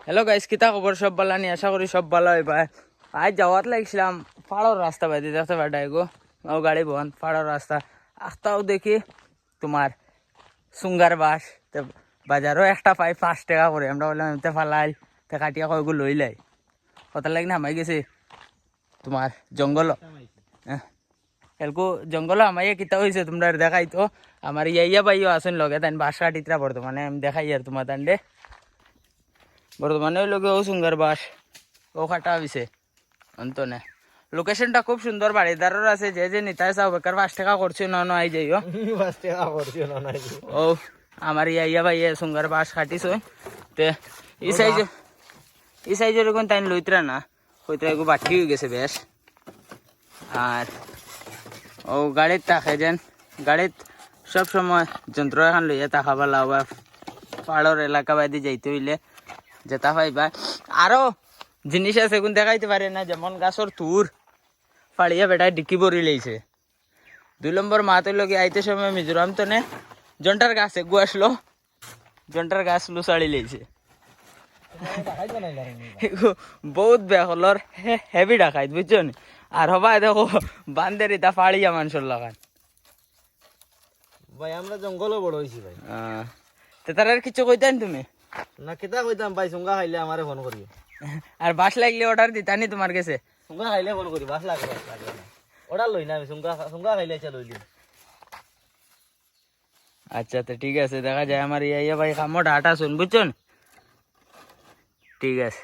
Hello guys, কিতা খবর? সব ভালো নি? আশা করি সব ভালো হইবা। আজ যাওয়াত লাগছিলাম পাড়ার রাস্তা বাইতে, দেখতে পাঠাই গো ও গাড়ি বহন পাড়ার রাস্তা আস্তাও দেখি তোমার সুঙ্গার বাস বাজারও একটা পাই 5 টাকা করে। আমরা বললাম এমতে ফালাই তে কাটিয়া কয়গু লইলাই কথা লাগি না হামাই গেছে তোমার জঙ্গল। এলকু জঙ্গল আমাইয়া কিতা হয়েছে তোমরা দেখাই তো। আমার ইয়া বাইও আসুন লগে তাই বাস কাটিতরা বর্তমানে আমি দেখাই আর তোমার তান্ডে বর্তমানে ওই লোকে ও সুন্দর বাস ও কাটা হয়েছে অন্তনে। লোকেশনটা খুব সুন্দর, বাড়িদারর আছে, যে যে নিতাই চাও বেকার 5 টাকা করছি ন আই যাইও 5 টাকা করছি না নাই। ও আমার ইয়া ভাই সুন্দর বাস কাটিছ তে এই সাইজের এখন তাই লইতরা না হইতরা এগো বাকি হয়ে গেছে বেশ। আর ও গাড়িত তাকে যেন গাড়িত সব সময় যন্ত্র এখন লইয়া তাকা পালা বা পাহাড়ের এলাকা বাইদি যাইতে হইলে যেতা পাইবা। আরো জিনিস আছে এখন দেখাইতে পারে না, যেমন গাছর তুর ফাড়িয়া বেটায় ডিকি ভরি লইছে। 2 নম্বর মাতের লগে আইতে সময় মিজোরাম তো নে জন্টার গাছ এগু আসলো, জন্টার গাছ লুসাড়ি লইছে। বহুত বেহলর হেভি ডাকাইত বুঝছো নি। আর হবাই দেখো বান্দের ইতা ফাড়িয়া মানুষের লাগান ভাই আমরা জঙ্গলও বড় হইছি ভাই। তে তার আর কিছু কইতেন তুমি না কিতা কইতাম ভাই, সুঙ্গা খাইলে আমারে ফোন করিও। আর বাস লাগলে অর্ডার দিতানি তোমার কাছে। সুঙ্গা খাইলে ফোন করি, বাস লাগবে না। অর্ডার লই না আমি, সুঙ্গা খাইলে চা লইলি। আচ্ছা তো ঠিক আছে, দেখা যায় আমার ইয়া ভাই কামড় হাঁটা শুন বুঝছো ঠিক আছে।